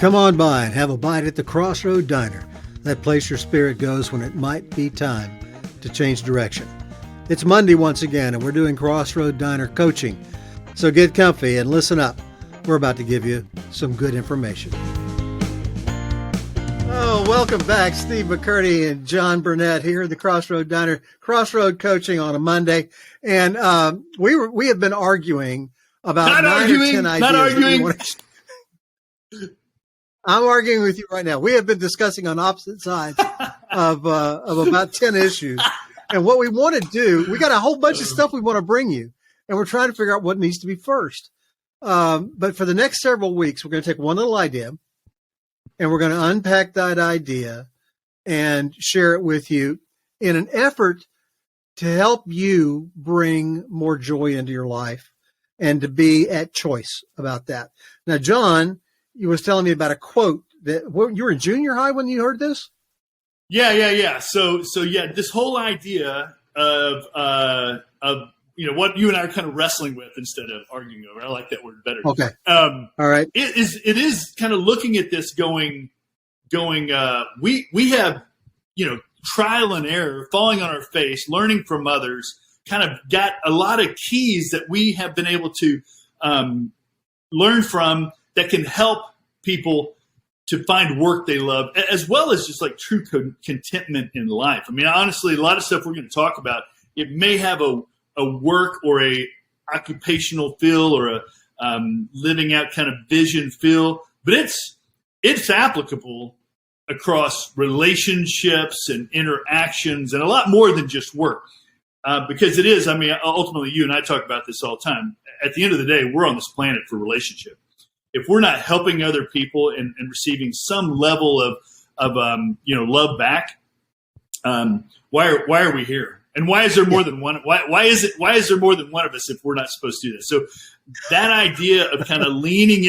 Come on by and have a bite at the CrossRoad Diner, that place your spirit goes when it might be time to change direction. It's Monday once again, and we're doing CrossRoad Diner coaching. So get comfy and listen up. We're about to give you some good information. Oh, welcome back. Steve McCurdy and John Burnett here at the CrossRoad Diner, CrossRoad Coaching on a Monday. And we have been arguing about or 10 ideas. Not arguing. I'm arguing with you right now. We have been discussing on opposite sides of about 10 issues. And what we want to do, we got a whole bunch of stuff we want to bring you, and we're trying to figure out what needs to be first. But for the next several weeks, we're going to take one little idea, and we're going to unpack that idea and share it with you in an effort to help you bring more joy into your life and to be at choice about that. Now, John, you was telling me about a quote that you were in junior high when you heard this? Yeah. So yeah, this whole idea of what you and I are kind of wrestling with instead of arguing over. I like that word better. Okay. All right. It is kind of looking at this going. We have trial and error, falling on our face, learning from others. Kind of got a lot of keys that we have been able to learn from that can help people to find work they love, as well as just like true contentment in life. I mean, honestly, a lot of stuff we're going to talk about, it may have a work or a occupational feel or a living out kind of vision feel, but it's applicable across relationships and interactions and a lot more than just work. Because it is, I mean, ultimately you and I talk about this all the time. At the end of the day, we're on this planet for relationship. If we're not helping other people and receiving some level of love back, why are we here? And why is there more than one? Why is there more than one of us if we're not supposed to do this? So that idea of kind of leaning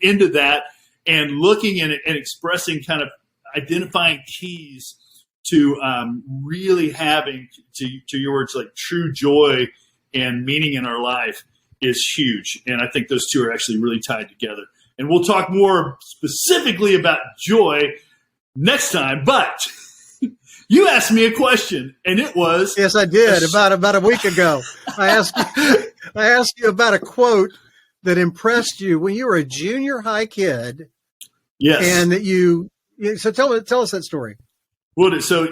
into that and looking and expressing, kind of identifying keys to really having, to your words, like true joy and meaning in our life is huge. And I think those two are actually really tied together. And we'll talk more specifically about joy next time. But you asked me a question, and it was... Yes, I did, about a week ago. I asked you about a quote that impressed you when you were a junior high kid. Yes. And so tell us that story. Well, so,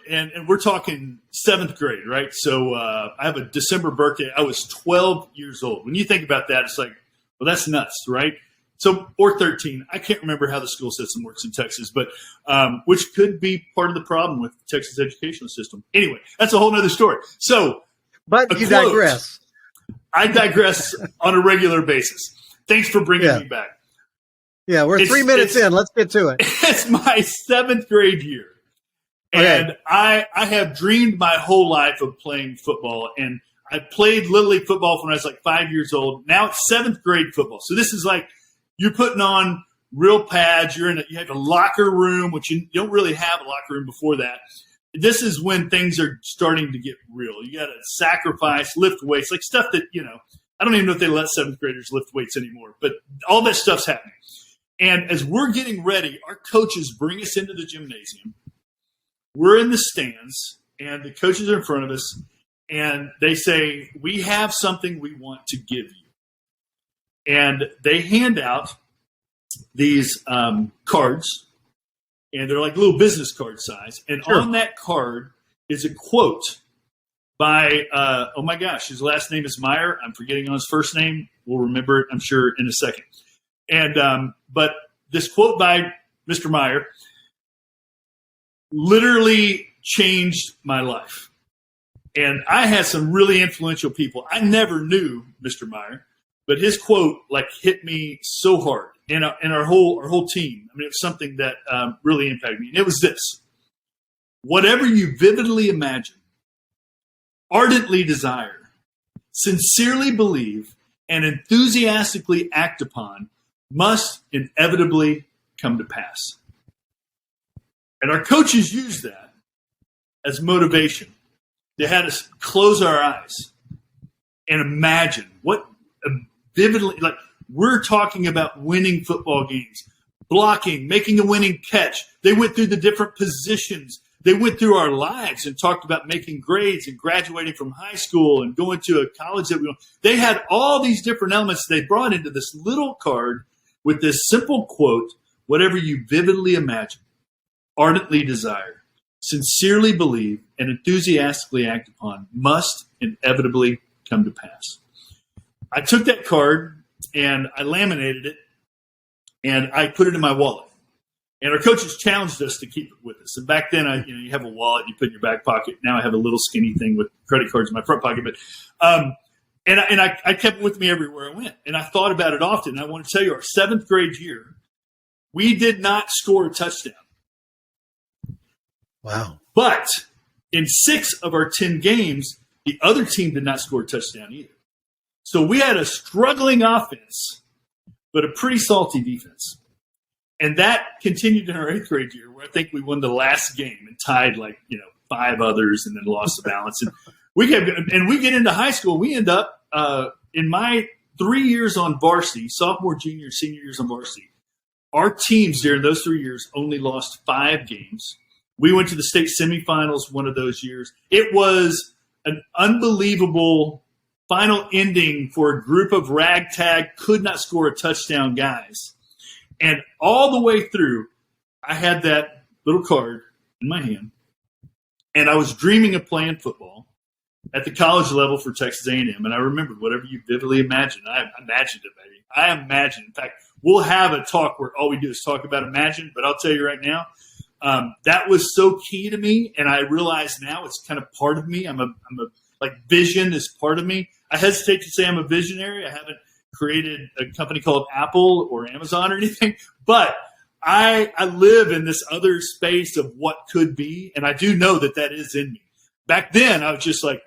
and we're talking 7th grade, right? So I have a December birthday. I was 12 years old. When you think about that, it's like, well, that's nuts, right? So, or 13. I can't remember how the school system works in Texas, but which could be part of the problem with the Texas educational system. Anyway, that's a whole nother story. So, but you digress. I digress on a regular basis. Thanks for bringing me back. Yeah, we're 3 minutes in. Let's get to it. It's my 7th grade year. And okay. I have dreamed my whole life of playing football, and I played Little League football when I was like 5 years old. Now it's 7th grade football. So this is like you're putting on real pads. You have a locker room, which you don't really have a locker room before that. This is when things are starting to get real. You got to sacrifice, lift weights, like stuff that, I don't even know if they let 7th graders lift weights anymore, but all that stuff's happening. And as we're getting ready, our coaches bring us into the gymnasium. We're in the stands, and the coaches are in front of us, and they say, we have something we want to give you. And they hand out these cards, and they're like little business card size. And sure. On that card is a quote by, oh my gosh, his last name is Meyer. I'm forgetting on his first name. We'll remember it, I'm sure, in a second. And but this quote by Mr. Meyer literally changed my life. And I had some really influential people. I never knew Mr. Meyer, but his quote hit me so hard, and our whole team. I mean, it was something that really impacted me. And it was this: whatever you vividly imagine, ardently desire, sincerely believe, and enthusiastically act upon must inevitably come to pass. And our coaches used that as motivation. They had us close our eyes and imagine what vividly, we're talking about winning football games, blocking, making a winning catch. They went through the different positions. They went through our lives and talked about making grades and graduating from high school and going to a college that we want. They had all these different elements they brought into this little card with this simple quote: whatever you vividly imagine, ardently desire, sincerely believe, and enthusiastically act upon must inevitably come to pass. I took that card and I laminated it and I put it in my wallet. And our coaches challenged us to keep it with us. And back then, you have a wallet you put in your back pocket. Now I have a little skinny thing with credit cards in my front pocket. But I kept it with me everywhere I went. And I thought about it often. And I want to tell you, our 7th grade year, we did not score a touchdown. Wow. But in 6 of our 10 games, the other team did not score a touchdown either. So we had a struggling offense, but a pretty salty defense. And that continued in our 8th grade year, where I think we won the last game and tied 5 others and then lost the balance. And we get into high school. We end up in my 3 years on varsity, sophomore, junior, senior years on varsity. Our teams during those 3 years only lost 5 games. We went to the state semifinals one of those years. It was an unbelievable final ending for a group of ragtag, could not score a touchdown guys. And all the way through, I had that little card in my hand, and I was dreaming of playing football at the college level for Texas A&M. And I remembered whatever you vividly imagined. I imagined it, baby. I imagined. In fact, we'll have a talk where all we do is talk about imagine. But I'll tell you right now, that was so key to me, and I realize now it's kind of part of me. I'm a vision is part of me. I hesitate to say I'm a visionary. I haven't created a company called Apple or Amazon or anything, but I live in this other space of what could be, and I do know that is in me. Back then, I was just I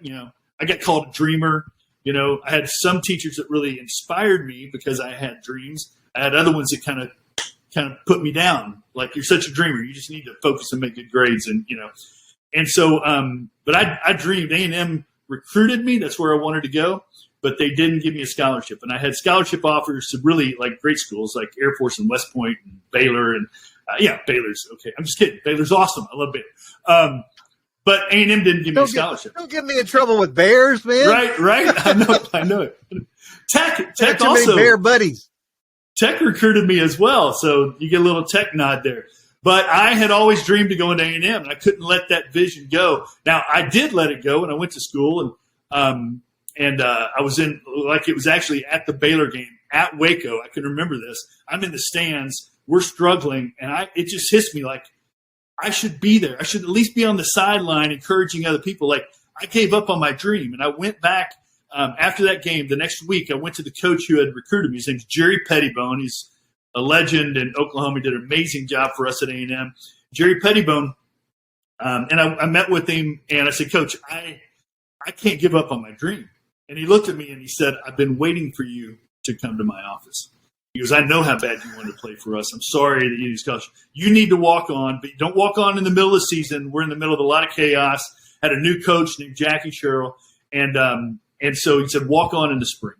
got called a dreamer. I had some teachers that really inspired me because I had dreams. I had other ones that kind of put me down. Like, you're such a dreamer. You just need to focus and make good grades. And so, but I dreamed. A&M recruited me. That's where I wanted to go, but they didn't give me a scholarship. And I had scholarship offers to really great schools like Air Force and West Point and Baylor. And Baylor's okay. I'm just kidding. Baylor's awesome. I love Baylor. But A&M didn't give me a scholarship. Don't get me in trouble with Bears, man. Right. I know it. Tech also many Bear buddies. Tech recruited me as well, so you get a little Tech nod there. But I had always dreamed of going to A&M, and I couldn't let that vision go. Now, I did let it go, and I went to school, and I was in, it was actually at the Baylor game at Waco. I can remember this. I'm in the stands. We're struggling, and it just hits me I should be there. I should at least be on the sideline encouraging other people. I gave up on my dream, and I went back after that game. The next week, I went to the coach who had recruited me. His name's Jerry Pettibone. He's a legend in Oklahoma. He did an amazing job for us at A&M. Jerry Pettibone, and I met with him, and I said, Coach, I can't give up on my dream. And he looked at me, and he said, I've been waiting for you to come to my office. He goes, I know how bad you want to play for us. I'm sorry that you need scholarship. You need to walk on, but don't walk on in the middle of the season. We're in the middle of a lot of chaos. Had a new coach named Jackie Sherrill, and so he said, walk on in the spring.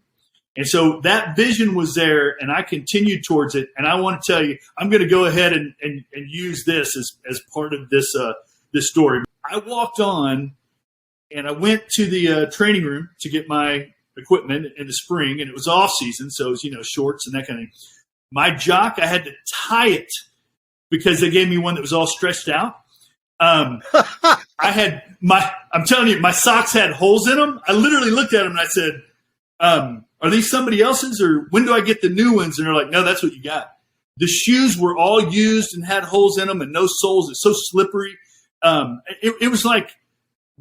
And so that vision was there, and I continued towards it. And I want to tell you, I'm going to go ahead and use this as part of this story. I walked on, and I went to the training room to get my equipment in the spring, and it was off season, so it was shorts and that kind of thing. My jock, I had to tie it because they gave me one that was all stretched out. I'm telling you, my socks had holes in them. I literally looked at them and I said, are these somebody else's, or when do I get the new ones? And they're like, no, that's what you got. The shoes were all used and had holes in them and no soles. It's so slippery. It was like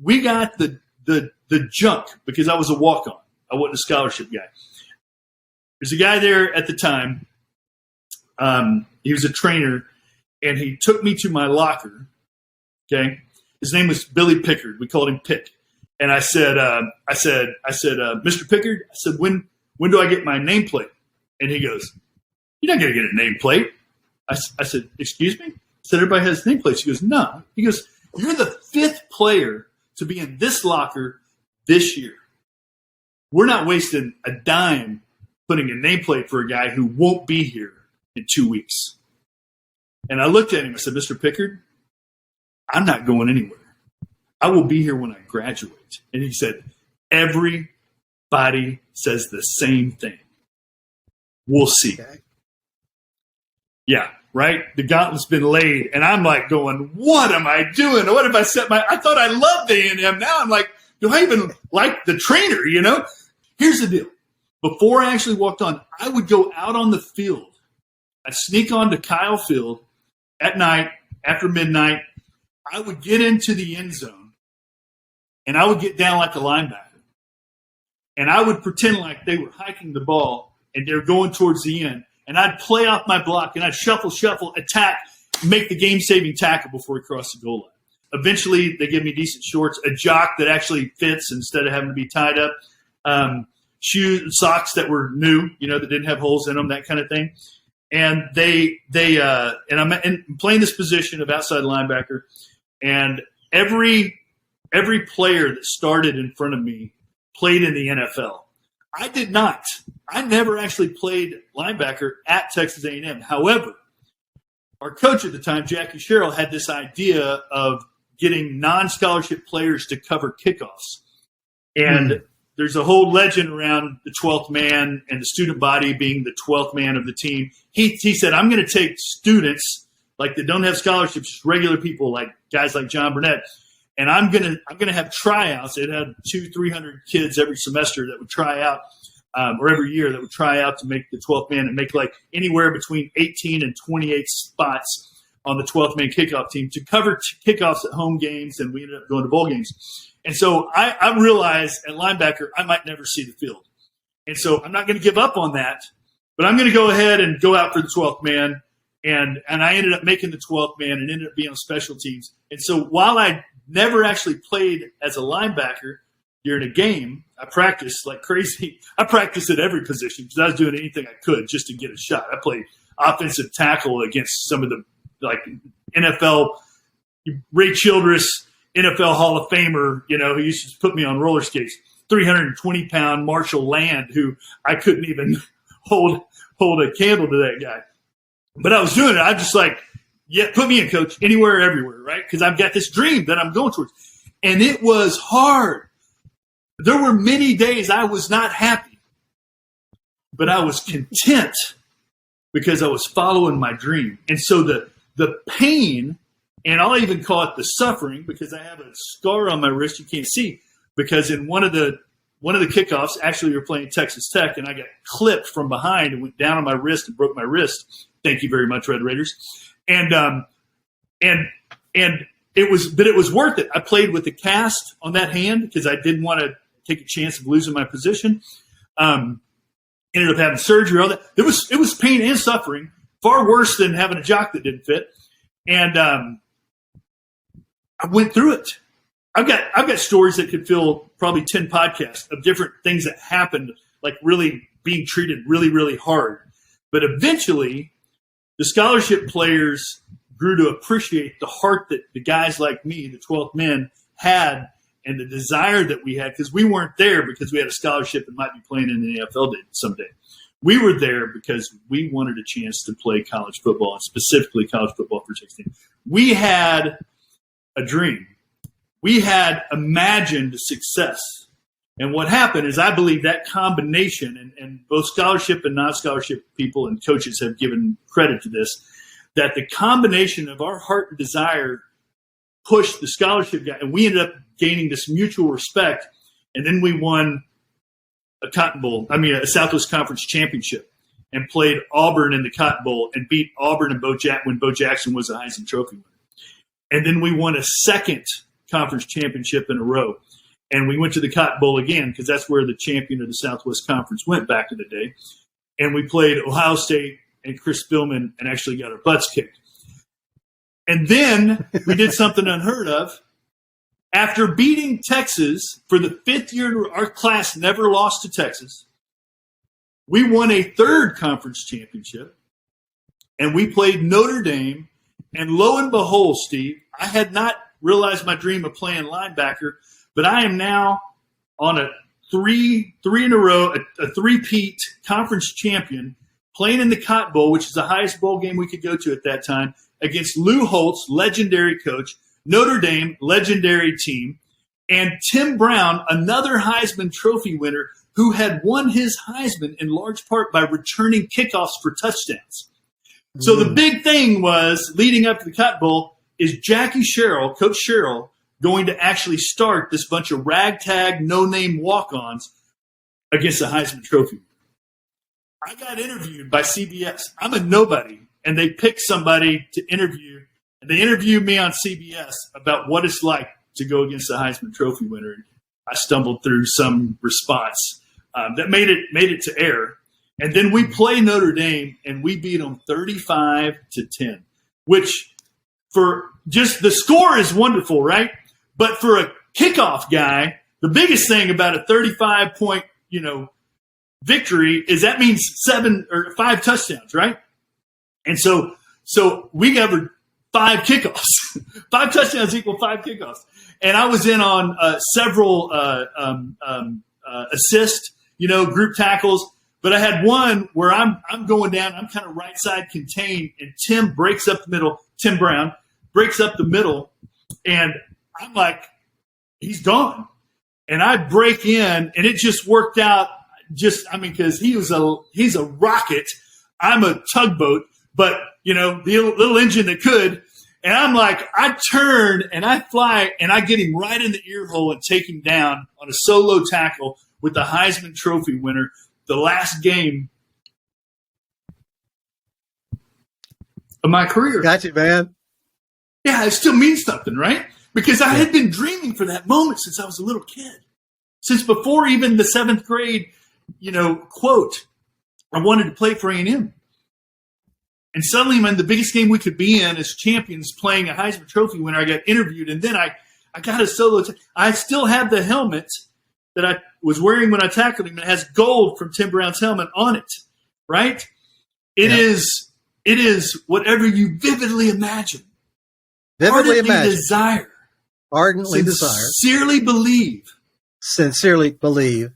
we got the junk because I was a walk-on. I wasn't a scholarship guy. There's a guy there at the time. He was a trainer, and he took me to my locker. Okay, his name was Billy Pickard. We called him Pick. And I said, Mr. Pickard, I said, when do I get my nameplate? And he goes, you're not going to get a nameplate. I said, excuse me? I said, everybody has nameplates. He goes, no. He goes, you're the 5th player to be in this locker this year. We're not wasting a dime putting a nameplate for a guy who won't be here in 2 weeks. And I looked at him. I said, Mr. Pickard, I'm not going anywhere. I will be here when I graduate. And he said, everybody says the same thing. We'll see. Okay. Yeah, right? The gauntlet's been laid. And I'm like going, what am I doing? What if I set I thought I loved A&M. Now I'm like, do I even like the trainer, you know? Here's the deal. Before I actually walked on, I would go out on the field. I'd sneak onto Kyle Field at night, after midnight. I would get into the end zone, and I would get down like a linebacker. And I would pretend like they were hiking the ball, and they were going towards the end. And I'd play off my block, and I'd shuffle, attack, make the game-saving tackle before we crossed the goal line. Eventually, they give me decent shorts, a jock that actually fits instead of having to be tied up, shoes, socks that were new, that didn't have holes in them, that kind of thing. And and I'm playing this position of outside linebacker, and every player that started in front of me played in the NFL. I did not. I never actually played linebacker at Texas A&M. However, our coach at the time, Jackie Sherrill, had this idea of getting non-scholarship players to cover kickoffs. And there's a whole legend around the 12th man and the student body being the 12th man of the team. He said, I'm going to take students like that don't have scholarships, just regular people like guys like John Burnett, and I'm going to have tryouts. It had 200-300 kids every semester that would try out, or every year that would try out to make the 12th man and make like anywhere between 18 and 28 spots on the 12th man kickoff team to cover kickoffs at home games, and we ended up going to bowl games. And so I realized at linebacker I might never see the field. And so I'm not going to give up on that, but I'm going to go ahead and go out for the 12th man. And I ended up making the 12th man and ended up being on special teams. And so while I never actually played as a linebacker during a game, I practiced like crazy. I practiced at every position because I was doing anything I could just to get a shot. I played offensive tackle against some of the like NFL, Ray Childress, NFL Hall of Famer, who used to put me on roller skates, 320-pound Marshall Land, who I couldn't even hold a candle to that guy. But I was doing it. I'm just like, yeah, put me in, coach, anywhere, everywhere, right? Because I've got this dream that I'm going towards. And it was hard. There were many days I was not happy, but I was content because I was following my dream. And so the pain, and I'll even call it the suffering, because I have a scar on my wrist you can't see, because in one of the kickoffs, actually we were playing Texas Tech, and I got clipped from behind and went down on my wrist and broke my wrist. Thank you very much, Red Raiders. And it was worth it. I played with a cast on that hand because I didn't want to take a chance of losing my position. Ended up having surgery, all that. It was pain and suffering, far worse than having a jock that didn't fit. And I went through it. I've got stories that could fill probably 10 podcasts of different things that happened, like really being treated really, really hard. But eventually, the scholarship players grew to appreciate the heart that the guys like me, the 12th men, had, and the desire that we had, because we weren't there because we had a scholarship and might be playing in the NFL someday. We were there because we wanted a chance to play college football, and specifically college football for 16. We had a dream. We had imagined success. And what happened is, I believe that combination, and both scholarship and non-scholarship people and coaches have given credit to this, that the combination of our heart and desire pushed the scholarship guy, and we ended up gaining this mutual respect. And then we won a Southwest Conference championship, and played Auburn in the Cotton Bowl and beat Auburn and when Bo Jackson was a Heisman Trophy winner. And then we won a second conference championship in a row. And we went to the Cotton Bowl again because that's where the champion of the Southwest Conference went back in the day. And we played Ohio State and Chris Spillman and actually got our butts kicked. And then we did something unheard of. After beating Texas for the fifth year, our class never lost to Texas. We won a third conference championship, and we played Notre Dame. And lo and behold, Steve, I had not realized my dream of playing linebacker, but I am now on a three in a row, a three-peat conference champion, playing in the Cotton Bowl, which is the highest bowl game we could go to at that time, against Lou Holtz, legendary coach, Notre Dame, legendary team, and Tim Brown, another Heisman Trophy winner who had won his Heisman in large part by returning kickoffs for touchdowns. So the big thing was, leading up to the Cotton Bowl, is Jackie Sherrill, Coach Sherrill, going to actually start this bunch of ragtag, no-name walk-ons against the Heisman Trophy. I got interviewed by CBS. I'm a nobody, and they picked somebody to interview, and they interviewed me on CBS about what it's like to go against the Heisman Trophy winner. I stumbled through some response that made it to air. And then we play Notre Dame, and we beat them 35-10, which for just the score is wonderful, right? But for a kickoff guy, the biggest thing about a 35-point, victory is that means 7 or 5 touchdowns, right? And so we covered 5 kickoffs. 5 touchdowns equal 5 kickoffs. And I was in on several assist, group tackles. But I had one where I'm going down, I'm kind of right side contained, and Tim breaks up the middle. Tim Brown breaks up the middle, and I'm like, he's gone. And I break in, and it just worked out. Because he's a rocket. I'm a tugboat, but the little engine that could. And I'm like, I turn and I fly, and I get him right in the ear hole and take him down on a solo tackle with the Heisman Trophy winner. The last game of my career. Got you, man. Yeah, it still means something, right? Because I had been dreaming for that moment since I was a little kid. Since before even the 7th grade, quote, I wanted to play for A&M. And suddenly, man, the biggest game we could be in as champions playing a Heisman Trophy winner, I got interviewed, and then I got a solo. I still have the helmet that I was wearing when I tackled him. It has gold from Tim Brown's helmet on it, right? It is whatever you vividly imagine. Desire. Ardently desire. Sincerely believe.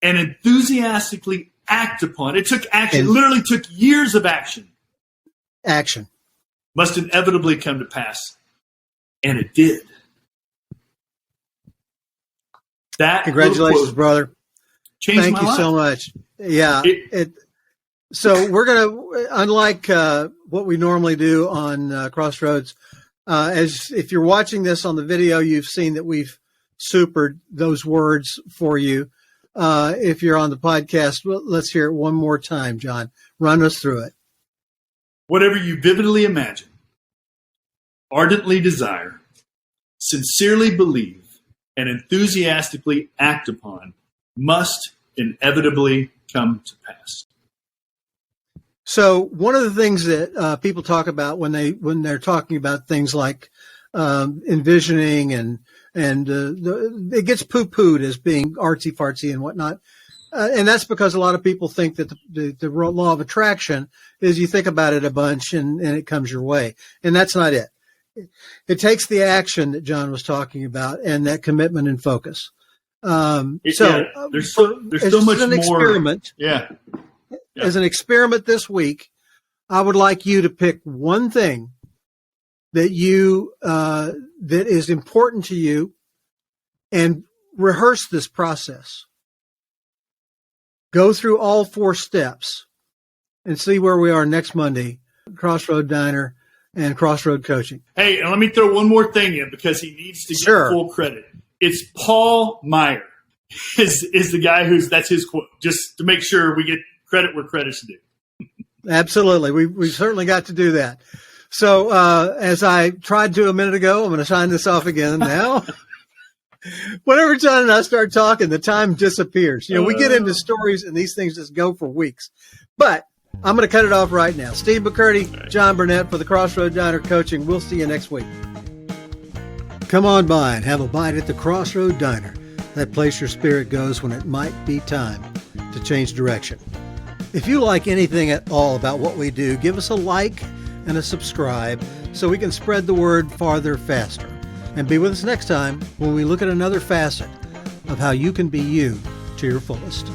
And enthusiastically act upon. It took action. It literally took years of action. Action. Must inevitably come to pass. And it did. That Congratulations, brother. Thank you so much. Yeah. So we're going to, unlike what we normally do on Crossroads, as if you're watching this on the video, you've seen that we've supered those words for you. If you're on the podcast, let's hear it one more time, John. Run us through it. Whatever you vividly imagine, ardently desire, sincerely believe, and enthusiastically act upon must inevitably come to pass. So one of the things that people talk about when they're talking about things like envisioning and it gets poo-pooed as being artsy-fartsy and whatnot. And that's because a lot of people think that the law of attraction is you think about it a bunch and it comes your way. And that's not it. It takes the action that John was talking about and that commitment and focus. There's so much more. Experiment. Yeah. As an experiment this week, I would like you to pick one thing that that is important to you and rehearse this process. Go through all 4 steps and see where we are next Monday, CrossRoad Diner and CrossRoad Coaching. Hey, and let me throw one more thing in because he needs to get full credit. It's Paul Meyer is the guy that's his quote, just to make sure we get credit where credit's due. Absolutely. We've certainly got to do that. So as I tried to a minute ago, I'm going to sign this off again now. Whenever John and I start talking, the time disappears. We get into stories and these things just go for weeks. But I'm going to cut it off right now. Steve McCurdy, John Burnett for the CrossRoad Diner Coaching. We'll see you next week. Come on by and have a bite at the CrossRoad Diner, that place your spirit goes when it might be time to change direction. If you like anything at all about what we do, give us a like and a subscribe so we can spread the word farther faster. And be with us next time when we look at another facet of how you can be you to your fullest.